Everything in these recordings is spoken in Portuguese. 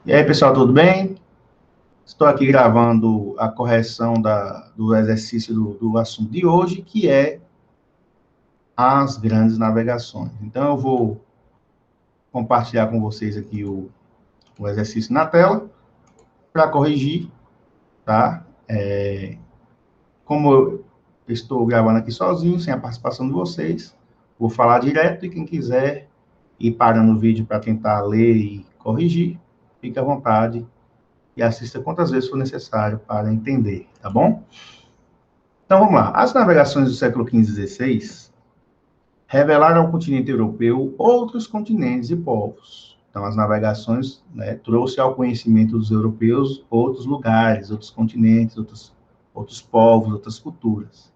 E aí, pessoal, tudo bem? Estou aqui gravando a correção do exercício do assunto de hoje, que é as grandes navegações. Então, eu vou compartilhar com vocês aqui o exercício na tela para corrigir, tá? Como eu estou gravando aqui sozinho, sem a participação de vocês, vou falar direto e quem quiser ir parando o vídeo para tentar ler e corrigir, fique à vontade e assista quantas vezes for necessário para entender, tá bom? Então vamos lá. As navegações do século XV e XVI revelaram ao continente europeu outros continentes e povos. Então as navegações, né, trouxe ao conhecimento dos europeus outros lugares, outros continentes, outros povos, outras culturas.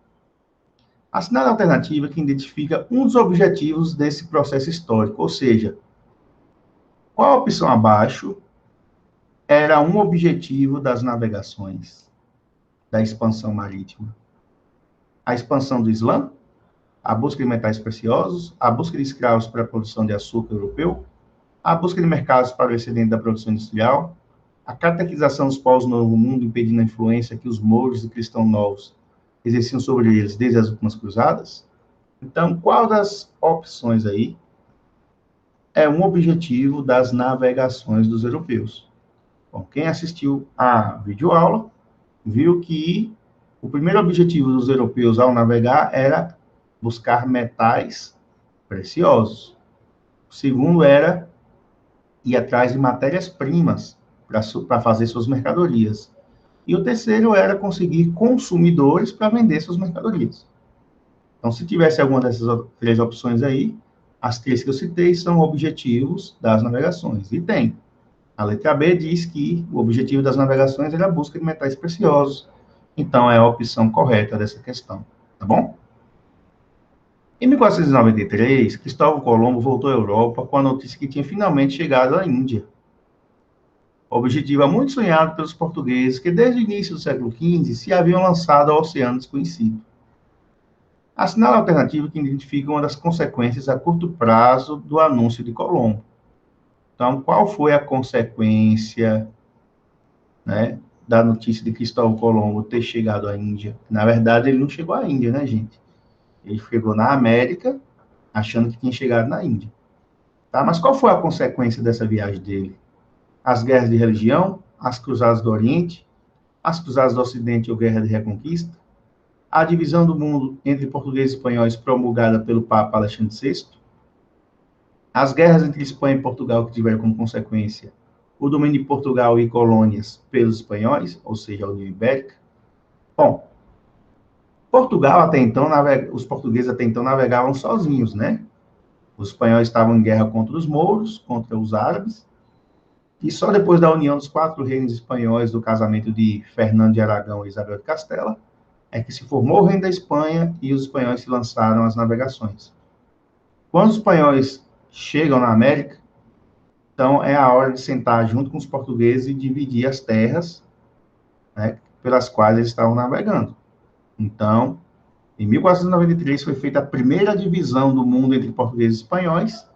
A assinada alternativa que identifica um dos objetivos desse processo histórico, ou seja, qual a opção abaixo era um objetivo das navegações, da expansão marítima? A expansão do Islã, a busca de metais preciosos, a busca de escravos para a produção de açúcar europeu, a busca de mercados para o excedente da produção industrial, a catequização dos povos do Novo Mundo, impedindo a influência que os mouros e cristãos novos exerciam sobre eles desde as últimas cruzadas. Então, qual das opções aí é um objetivo das navegações dos europeus? Bom, quem assistiu à videoaula viu que o primeiro objetivo dos europeus ao navegar era buscar metais preciosos. O segundo era ir atrás de matérias-primas para fazer suas mercadorias. E o terceiro era conseguir consumidores para vender suas mercadorias. Então, se tivesse alguma dessas três opções aí, as três que eu citei são objetivos das navegações. E tem. A letra B diz que o objetivo das navegações era a busca de metais preciosos. Então, é a opção correta dessa questão. Tá bom? Em 1493, Cristóvão Colombo voltou à Europa com a notícia que tinha finalmente chegado à Índia. Objetivo é muito sonhado pelos portugueses que, desde o início do século XV, se haviam lançado ao oceano desconhecido. Assinala a alternativa que identifica uma das consequências a curto prazo do anúncio de Colombo. Então, qual foi a consequência, né, da notícia de Cristóvão Colombo ter chegado à Índia? Na verdade, ele não chegou à Índia, né, gente? Ele chegou na América, achando que tinha chegado na Índia. Tá? Mas qual foi a consequência dessa viagem dele? As guerras de religião, as cruzadas do Oriente, as cruzadas do Ocidente ou guerra de reconquista, a divisão do mundo entre portugueses e espanhóis promulgada pelo Papa Alexandre VI, as guerras entre Espanha e Portugal que tiveram como consequência o domínio de Portugal e colônias pelos espanhóis, ou seja, a União Ibérica. Bom, Portugal até então, os portugueses até então navegavam sozinhos, né? Os espanhóis estavam em guerra contra os mouros, contra os árabes, e só depois da união dos quatro reinos espanhóis, do casamento de Fernando de Aragão e Isabel de Castela, é que se formou o reino da Espanha e os espanhóis se lançaram às navegações. Quando os espanhóis chegam na América, então é a hora de sentar junto com os portugueses e dividir as terras, né, pelas quais eles estavam navegando. Então, em 1493 foi feita a primeira divisão do mundo entre portugueses e espanhóis,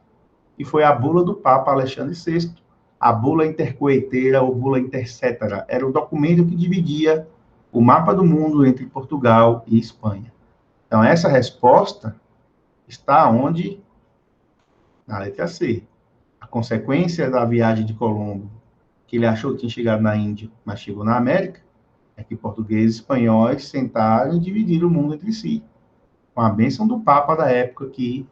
e foi a bula do Papa Alexandre VI, a bula intercoeteira ou bula intercetera. Era o documento que dividia o mapa do mundo entre Portugal e Espanha. Então, essa resposta está onde? Na letra C. A consequência da viagem de Colombo, que ele achou que tinha chegado na Índia, mas chegou na América, é que portugueses e espanhóis sentaram e dividiram o mundo entre si, com a bênção do Papa da época que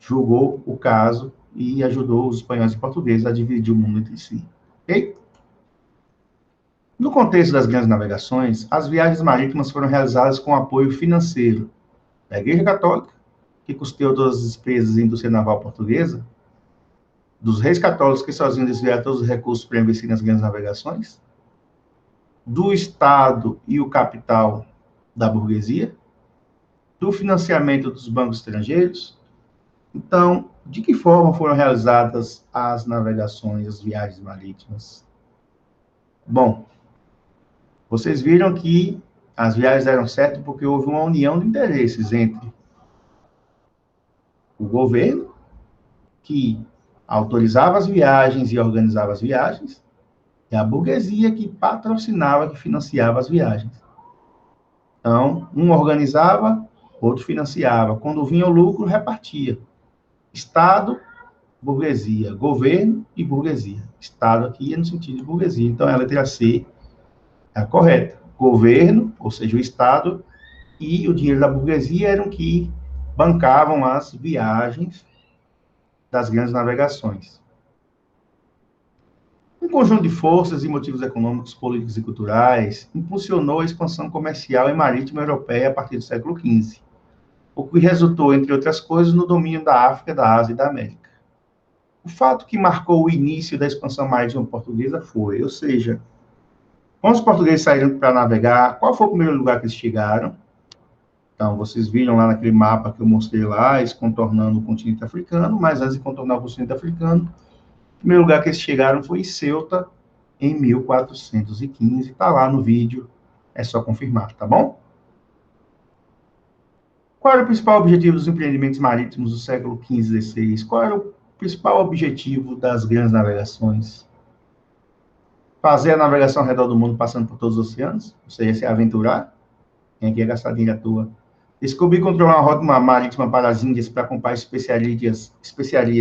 julgou o caso e ajudou os espanhóis e portugueses a dividir o mundo entre si. Ok? No contexto das grandes navegações, as viagens marítimas foram realizadas com apoio financeiro da Igreja Católica, que custeou todas as despesas da indústria naval portuguesa, dos reis católicos que sozinhos desviaram todos os recursos para investir nas grandes navegações, do Estado e o capital da burguesia, do financiamento dos bancos estrangeiros. Então, de que forma foram realizadas as navegações, as viagens marítimas? Bom, vocês viram que as viagens deram certo porque houve uma união de interesses entre o governo, que autorizava as viagens e organizava as viagens, e a burguesia que patrocinava, que financiava as viagens. Então, um organizava, outro financiava. Quando vinha o lucro, repartia. Estado, burguesia. Governo e burguesia. Estado aqui é no sentido de burguesia. Então, a letra C é a correta. Governo, ou seja, o Estado, e o dinheiro da burguesia eram que bancavam as viagens das grandes navegações. Um conjunto de forças e motivos econômicos, políticos e culturais impulsionou a expansão comercial e marítima europeia a partir do século XV, o que resultou, entre outras coisas, no domínio da África, da Ásia e da América. O fato que marcou o início da expansão marítima portuguesa foi, ou seja, quando os portugueses saíram para navegar, qual foi o primeiro lugar que eles chegaram? Então, vocês viram lá naquele mapa que eu mostrei lá, eles contornando o continente africano, mas antes de contornar o continente africano, o primeiro lugar que eles chegaram foi em Ceuta, em 1415. Está lá no vídeo, é só confirmar, tá bom? Qual era o principal objetivo dos empreendimentos marítimos do século XV e XVI? Qual era o principal objetivo das grandes navegações? Fazer a navegação ao redor do mundo, passando por todos os oceanos? Ou seja, se aventurar? Quem quer gastar dinheiro à toa? Descobrir e controlar uma rota marítima para as Índias para comprar especiarias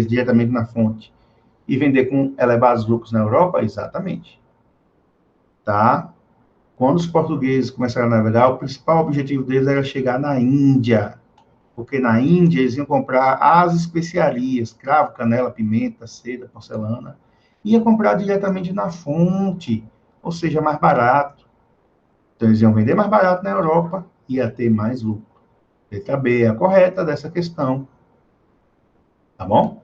diretamente na fonte e vender com elevados lucros na Europa? Exatamente. Tá? Quando os portugueses começaram a navegar, o principal objetivo deles era chegar na Índia, porque na Índia eles iam comprar as especiarias, cravo, canela, pimenta, seda, porcelana, ia comprar diretamente na fonte, ou seja, mais barato. Então eles iam vender mais barato na Europa, ia ter mais lucro. Letra B é a correta dessa questão. Tá bom?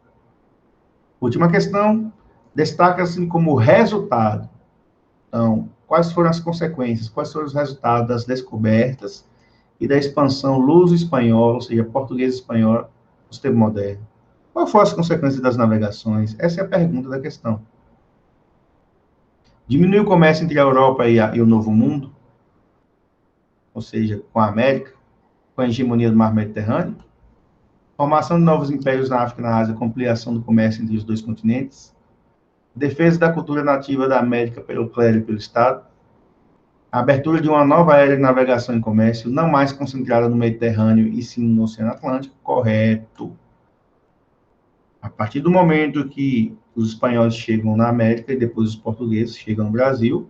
Última questão, destaca-se como resultado. Então, quais foram as consequências, quais foram os resultados das descobertas e da expansão luso-espanhola, ou seja, português-espanhola, nos tempos modernos? Quais foram as consequências das navegações? Essa é a pergunta da questão. Diminuiu o comércio entre a Europa e o Novo Mundo, ou seja, com a América, com a hegemonia do Mar Mediterrâneo? Formação de novos impérios na África e na Ásia, com ampliação do comércio entre os dois continentes? Defesa da cultura nativa da América pelo clero e pelo Estado? A abertura de uma nova era de navegação e comércio, não mais concentrada no Mediterrâneo e sim no Oceano Atlântico? Correto. A partir do momento que os espanhóis chegam na América e depois os portugueses chegam no Brasil,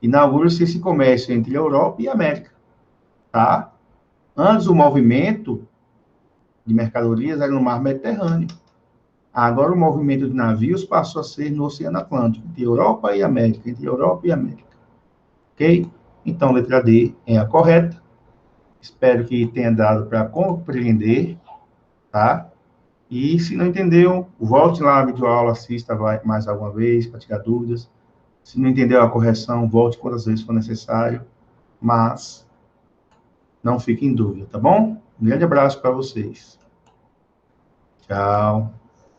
inaugura-se esse comércio entre a Europa e a América, tá? Antes o movimento de mercadorias era no Mar Mediterrâneo. Agora o movimento de navios passou a ser no Oceano Atlântico, entre Europa e América, entre Europa e América. Ok? Então, letra D é a correta. Espero que tenha dado para compreender, tá? E se não entendeu, volte lá na videoaula, assista mais alguma vez para tirar dúvidas. Se não entendeu a correção, volte quantas vezes for necessário, mas não fique em dúvida, tá bom? Um grande abraço para vocês. Tchau.